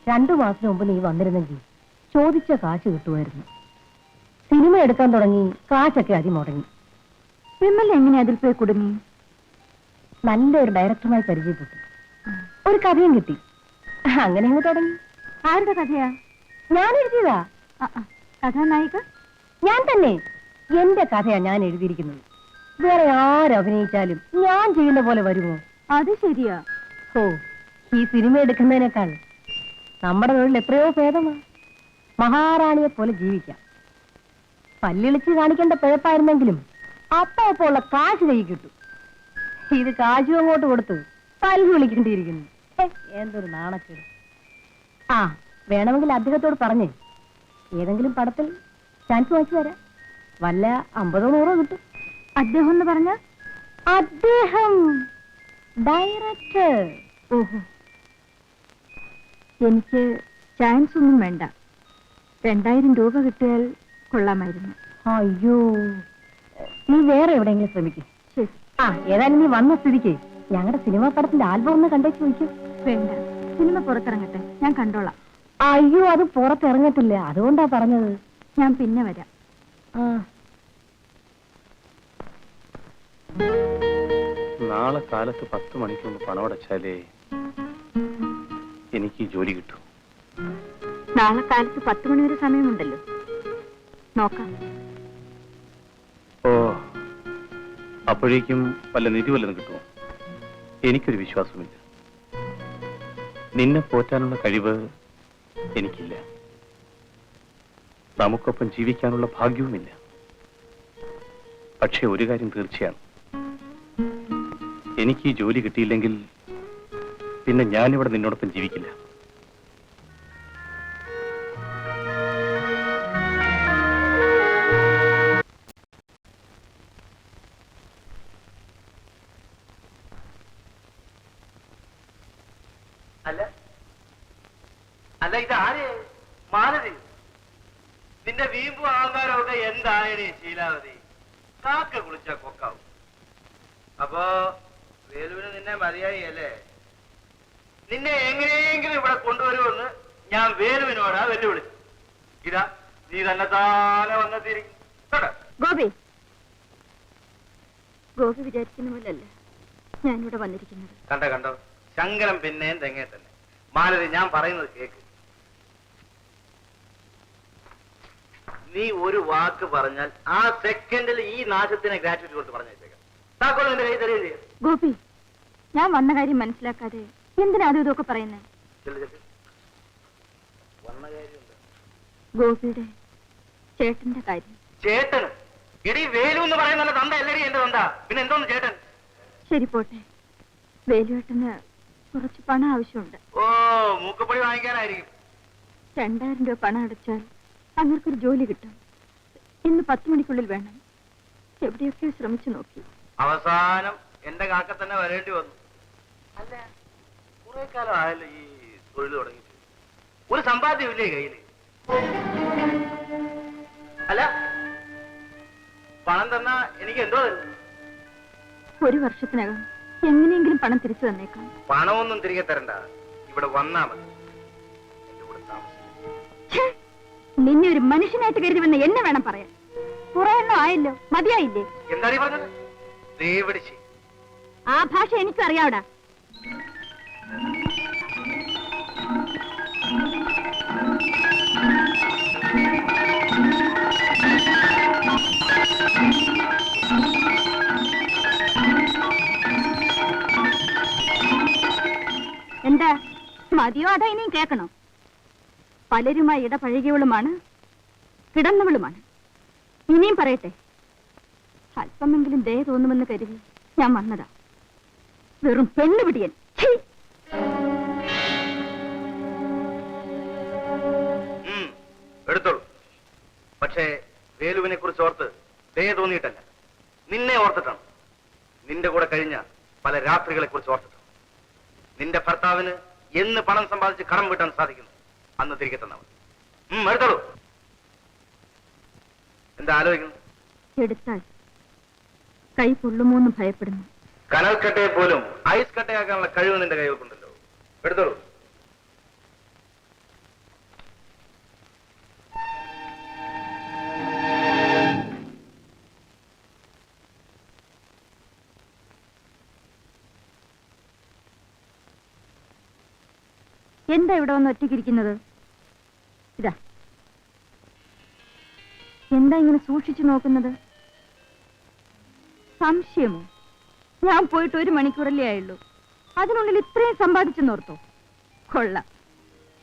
2 മാസത്തിന് മുമ്പ് നീ വന്നിരുന്നെങ്കിൽ ചോദിച്ച കാശ് കിട്ടുമായിരുന്നു. സിനിമ എടുക്കാൻ തുടങ്ങി, കാശൊക്കെ അതി മുടങ്ങി. വിമൽ എങ്ങനെ അതിൽ പോയി കുടുങ്ങി? നല്ലൊരു ഡയറക്ടറുമായി പരിചയപ്പെട്ടു, ഒരു കഥയും കിട്ടി, അങ്ങനെ അങ്ങ് തുടങ്ങി. ആരുടെ കഥയാ? ഞാൻ എഴുതിയതാ. കഥാനായിക ഞാൻ തന്നെ. എന്റെ കഥയാ ഞാൻ എഴുതിയിരിക്കുന്നത്. വേറെ ആരഭിനയിച്ചാലും ഞാൻ ചെയ്യുന്ന പോലെ വരുമോ? അത് ശരിയാ. ഓ, ഈ സിനിമ എടുക്കുന്നതിനേക്കാൾ നമ്മുടെ തൊഴിൽ എത്രയോ ഭേദമാ. മഹാറാണിയെ പോലെ ജീവിക്കാം. പല്ലിളിച്ച് കാണിക്കേണ്ട പിഴപ്പായിരുന്നെങ്കിലും അപ്പൊ ഉള്ള കാശ് കൈ കിട്ടും. ഇത് കാശും അങ്ങോട്ട് കൊടുത്ത് പല്ല് വിളിക്കേണ്ടിയിരിക്കുന്നു. എന്തൊരു നാണക്കേട്. ആ, വേണമെങ്കിൽ അദ്ദേഹത്തോട് പറഞ്ഞേ ഏതെങ്കിലും പടത്തിൽ ചാൻസ് വാങ്ങിച്ചു തരാം. വല്ല 50-100 കിട്ടും. അദ്ദേഹം എന്ന് പറഞ്ഞ അദ്ദേഹം ഡയറക്ടർ. ഓഹോ, എനിക്ക് ചാൻസ് ഒന്നും വേണ്ട. 2000 രൂപ കിട്ടിയാൽ കൊള്ളാമായിരുന്നു. അയ്യോ, നീ വേറെ എവിടെയെങ്കിലും ശ്രമിക്കും. ശരി. ആ, ഏതായാലും നീ വന്ന സ്ഥിതിക്ക് ഞങ്ങളുടെ സിനിമാ പടത്തിന്റെ ആൽബം ഒന്ന് കണ്ടേച്ച് ചോദിക്കും. വേണ്ട, സിനിമ പുറത്തിറങ്ങട്ടെ, ഞാൻ കണ്ടോളാം. അയ്യോ, അത് പുറത്തിറങ്ങത്തില്ല, അതുകൊണ്ടാ പറഞ്ഞത്. ഞാൻ പിന്നെ വരാം. നാളെ കാലത്ത് 10 മണിക്കൊന്ന് പണം അടച്ചാലേ എനിക്ക് ജോലി കിട്ടും. നാളെ കാലത്ത് 10 മണി വരെ സമയമുണ്ടല്ലോ, നോക്കാം. ഓ, അപ്പോഴേക്കും വല്ല നിധി വല്ലതും കിട്ടുമോ? എനിക്കൊരു വിശ്വാസമില്ല. നിന്നെ പോറ്റാനുള്ള കഴിവ് എനിക്കില്ല. നമുക്കൊപ്പം ജീവിക്കാനുള്ള ഭാഗ്യവുമില്ല. പക്ഷെ ഒരു കാര്യം തീർച്ചയാണ്, എനിക്ക് ഈ ജോലി കിട്ടിയില്ലെങ്കിൽ പിന്നെ ഞാനിവിടെ നിന്നോടൊപ്പം ജീവിക്കില്ല. അല്ല, ഇതാര്? മാലതി, നിന്റെ വീമ്പും ആകാരമൊക്കെ എന്തായണി ശീലാവതി? കാക്ക കുളിച്ച കൊക്കാവും. അപ്പോ വേലുവിന് നിന്നെ മതിയായി അല്ലേ? നിന്നെ എങ്ങനെയെങ്കിലും ഇവിടെ കൊണ്ടുവരുമെന്ന് ഞാൻ വേലുവിനോടാ വെല്ലുവിളിച്ചു. ഇതാ നീ തന്നെ താനെ വന്നെത്തിയിരിക്കും. ഗോപി വിചാരിക്കുന്ന പോലല്ല ഞാനിവിടെ വന്നിരിക്കുന്നത്. കണ്ടോ, ശങ്കരം പിന്നെയും തെങ്ങേ തന്നെ. മാലതി, ഞാൻ പറയുന്നത് കേക്ക്. നീ ഒരു വാക്ക് പറഞ്ഞാൽ ആ സെക്കൻഡിൽ ഈ നാശത്തിനെ ഗ്രാറ്റുവിറ്റി കൊടുത്ത് പറഞ്ഞേക്കാം. താക്കോൽ നിന്റെ കൈ തരുകയും ചെയ്യാം. ഗോപി, ഞാൻ വന്ന കാര്യം മനസ്സിലാക്കാതെ എന്തിനാ അതും ഇതൊക്കെ പറയുന്നത്? വന്ന കാര്യമുണ്ട്. ഗോപിയുടെ ചേട്ടന്റെ കാര്യം. ചേട്ടന്? എടി, വേലു എന്ന് പറയുന്ന തന്ത അല്ലടി എന്റെ തന്ത. പിന്നെ എന്തോന്ന് ചേട്ടൻ? ശരി, പോട്ടെ. വേലുവേട്ടന് കുറച്ച് പണം ആവശ്യമുണ്ട്. ഓ, മൂക്കപ്പൊടി വാങ്ങിക്കാനായിരിക്കും. 2000 രൂപ പണം അടച്ചാൽ അങ്ങനൊരു ജോലി കിട്ടും. ഇന്ന് 10 മണിക്കുള്ളിൽ വേണം. എവിടെയൊക്കെയോ ശ്രമിച്ചു നോക്കി. അവസാനം എന്റെ കാക്ക തന്നെ വരേണ്ടി വന്നു. അല്ല, കുറെ കാലം ആയല്ലോ ഈ തൊഴിൽ തുടങ്ങിയിട്ട്. ഒരു സമ്പാദ്യമില്ലേ കയ്യില്? അല്ല, പണം തന്നാ എനിക്ക് എന്തോ തരും? 1 വർഷത്തിനകം എങ്ങനെയെങ്കിലും പണം തിരിച്ചു തന്നേക്കാം. പണമൊന്നും തിരികെ തരണ്ട, ഇവിടെ വന്നാ മതി. എന്റെ കൂടെ താമസിക്കും. നിന്നെ ഒരു മനുഷ്യനായിട്ട് കരുതി വന്ന എന്നെ വേണം പറയാൻ. കുറെ എണ്ണം ആയല്ലോ, മതിയായില്ലേ? എന്താണ് ഈ പറഞ്ഞത്? ദേവിടിച്ച് ആ ഭാഷ എനിക്കും അറിയാവടാ. എന്താ, മതിയോ അതാ ഇനിയും കേൾക്കണോ? പലരുമായി ഇടപഴകിയവളുമാണ്, കിടന്നവളുമാണ്. ഇനിയും പറയട്ടെ, അല്പമെങ്കിലും ദയ തോന്നുമെന്ന് കരുതി ഞാൻ വന്നതാ. വെറും പെണ്ണുപിടിയൻ. എടുത്തോളൂ. പക്ഷേ വേലുവിനെ കുറിച്ച് ഓർത്ത് ദയ തോന്നിയിട്ടല്ല, നിന്നെ ഓർത്തിട്ടാണ്. നിന്റെ കൂടെ കഴിഞ്ഞ പല രാത്രികളെ കുറിച്ച് ഓർത്തിട്ടാണ്. നിന്റെ ഭർത്താവിന് എന്ന് പണം സമ്പാദിച്ച് കടം വീട്ടാൻ സാധിക്കുന്നു അന്ന് തിരികെ തന്നവൻ. എടുത്തോളൂ. എന്താ ആലോചിക്കുന്നു? എടുത്താൽ കൈ പൊള്ളുമോന്ന് ഭയപ്പെടുന്നു. കനൽക്കട്ടയെ പോലും ഐസ് കട്ടയാക്കാനുള്ള കഴിവ് നിന്റെ കൈവക്കുണ്ടല്ലോ. എടുത്തോളൂ. എന്താ ഇവിടെ വന്ന് ഒറ്റയ്ക്കിരിക്കുന്നത്? ഇതാ, എന്താ ഇങ്ങനെ സൂക്ഷിച്ചു നോക്കുന്നത്? സംശയമോ? ഞാൻ പോയിട്ട് 1 മണിക്കൂറല്ലേ ആയുള്ളൂ, അതിനുള്ളിൽ ഇത്രയും സമ്പാദിച്ചെന്നോർത്തോ? കൊള്ളാം.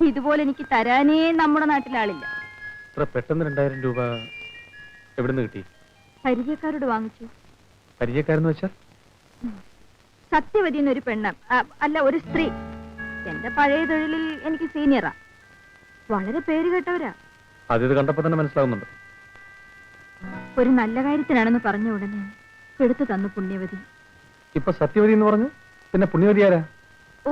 ഇതുപോലെ എനിക്ക് തരാനേ നമ്മുടെ നാട്ടിലാളില്ല. ഇത്ര പെട്ടെന്ന് 2000 രൂപ എവിടുന്ന് കിട്ടി? പരിചയക്കാരോട് വാങ്ങിച്ചു. പരിചയക്കാരെന്ന് വെച്ചാൽ? സത്യവതി എന്നൊരു പെണ്ണ്, അല്ല ഒരു സ്ത്രീ. എന്റെ പഴയ തൊഴിലിൽ എനിക്ക് സീനിയറാ. വളരെ പേര് കേട്ടവരാ. അത് കണ്ടപ്പോ തന്നെ മനസ്സിലാവുന്നുണ്ട്. ഒരു നല്ല കാര്യത്തിനാണെന്ന് പറഞ്ഞ ഉടനെ എടുത്തു തന്നു പുണ്യവതി. ഇപ്പൊ സത്യവതി എന്ന് പറഞ്ഞു, പിന്നെ പുണ്യവതി ആരാ? ഓ,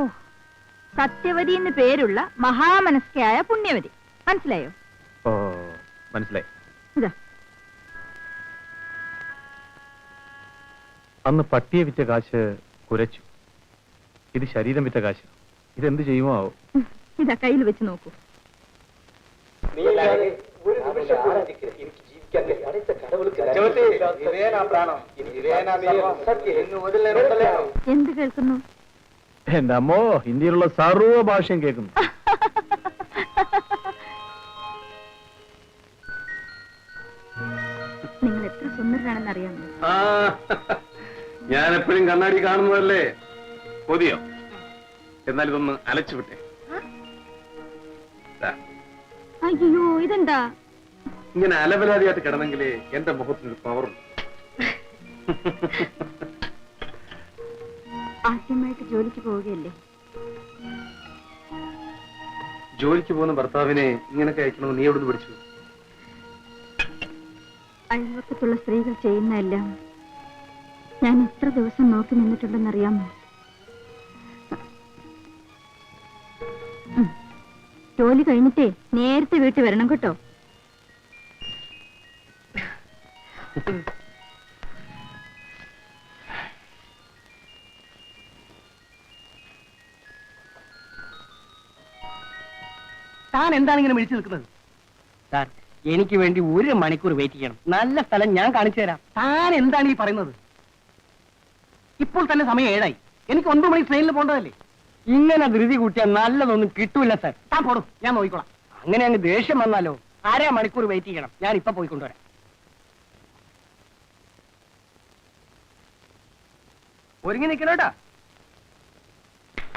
സത്യവതി എന്ന് പേരുള്ള മഹാമനസ്കയായ പുണ്യവതി. മനസ്സിലായോ? ഓ, മനസ്സിലായി. ഇതാ, അന്ന് പട്ടിയെ വിറ്റ കാശ് കുരച്ചു. ഇത് ശരീരം വിറ്റ കാശ്. ഇതെന്ത് ചെയ്യുമോ ആവോ? ഇതാ കയ്യിൽ വെച്ച് നോക്കൂ. എന്ത് കേൾക്കുന്നു? എന്റെ അമ്മോ, ഇന്ത്യയിലുള്ള സർവ്വ ഭാഷയും കേൾക്കുന്നു. നിങ്ങൾ എത്ര സുന്ദരനാണെന്ന് അറിയാമോ? ഞാൻ എപ്പോഴും കണ്ണാടി കാണുന്നതല്ലേ. കൊതിയോ? എന്നാൽ ഇതൊന്ന് അലച്ചു വിട്ടെ. അയ്യോ, ഇതെന്താ? ഇങ്ങനെ അലവലാതിയായിട്ട് കിടന്നെങ്കിലേ എന്റെ മുഖത്തിന് പവറുണ്ട്. ആദ്യമായിട്ട് ജോലിക്ക് പോവുകയല്ലേ? ജോലിക്ക് പോകുന്ന ഭർത്താവിനെ ഇങ്ങനൊക്കെ അയക്കണമെന്ന് നീ എവിടുന്ന് പഠിച്ചു? അയൽവക്കത്തുള്ള സ്ത്രീകൾ ചെയ്യുന്നതെല്ലാം ഞാൻ എത്ര ദിവസം നോക്കി നിന്നിട്ടുണ്ടെന്നറിയാമോ? ജോലി കഴിഞ്ഞിട്ടേ നേരത്തെ വീട്ടിൽ വരണം കേട്ടോ. താൻ എന്താണ് ഇങ്ങനെ വിളിച്ചു നിൽക്കുന്നത്? സാർ, എനിക്ക് വേണ്ടി 1 മണിക്കൂർ വെയിറ്റ് ചെയ്യണം. നല്ല സ്ഥലം ഞാൻ കാണിച്ചു തരാം. താൻ എന്താണ് ഈ പറയുന്നത്? ഇപ്പോൾ തന്നെ സമയം 7 എനിക്ക് 9 മണി ട്രെയിനിൽ പോകേണ്ടതല്ലേ? ഇങ്ങനെ ധൃതി കൂട്ടിയാൽ നല്ലതൊന്നും കിട്ടൂല സാർ. താൻ പോടും, ഞാൻ നോക്കിക്കോളാം. അങ്ങനെ അങ്ങ് ദേഷ്യം വന്നാലോ? 1/2 മണിക്കൂർ വെയിറ്റ് ചെയ്യണം. ഞാൻ ഇപ്പൊ പോയിക്കൊണ്ടുവരാം. ഒരുങ്ങി നിൽക്കണോട്ടാ.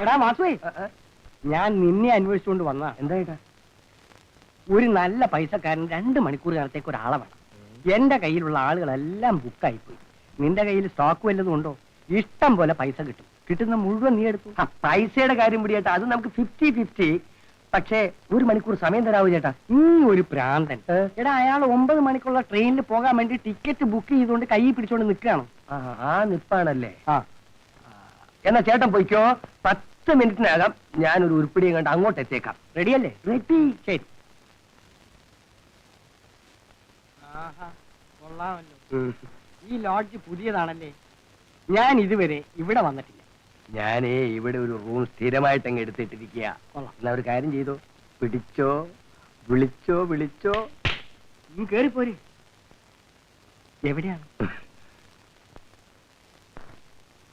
എടാ മാസുവേ, ഞാൻ നിന്നെ അന്വേഷിച്ചുകൊണ്ട് വന്നാ. എന്തായിട്ടാ? ഒരു നല്ല പൈസക്കാരൻ 2 മണിക്കൂർ കാലത്തേക്ക് ഒരാളെ വേണം. എന്റെ കയ്യിലുള്ള ആളുകളെല്ലാം ബുക്കായി പോയി. നിന്റെ കയ്യിൽ സ്റ്റോക്ക് വല്ലതും ഉണ്ടോ? ഇഷ്ടം പോലെ പൈസ കിട്ടും. കിട്ടുന്ന മുഴുവൻ നീ എടുത്തു. പൈസയുടെ കാര്യം പിടിയേട്ടാ, അത് നമുക്ക് 50-50. പക്ഷേ 1 മണിക്കൂർ സമയം തരാവൂ ചേട്ടാ. ഒരു പ്രാന്തൻ. എടാ, അയാൾ 9 മണിക്കുള്ള ട്രെയിനിൽ പോകാൻ വേണ്ടി ടിക്കറ്റ് ബുക്ക് ചെയ്തുകൊണ്ട് കൈ പിടിച്ചോണ്ട് നിൽക്കുകയാണ്. ആ നിപ്പാണല്ലേ? എന്നാ ചേട്ടൻ പോയിക്കോ. 10 മിനിറ്റിനകം ഞാനൊരു ഉരുപ്പിടിയും കണ്ട് അങ്ങോട്ട് എത്തിയേക്കാം. റെഡിയല്ലേ? റെഡി. ശരി. ഈ ലോഡ്ജ് പുതിയതാണല്ലേ? ഞാൻ ഇതുവരെ ഇവിടെ വന്നിട്ടില്ല. ഞാനേ ഇവിടെ ഒരു റൂം സ്ഥിരമായിട്ട് അങ്ങ് എടുത്തിട്ടിരിക്കുക. എന്നാ ഒരു കാര്യം ചെയ്തോ, പിടിച്ചോ, വിളിച്ചോ. നീ കേറിപ്പോര്. എവിടെയാണ്?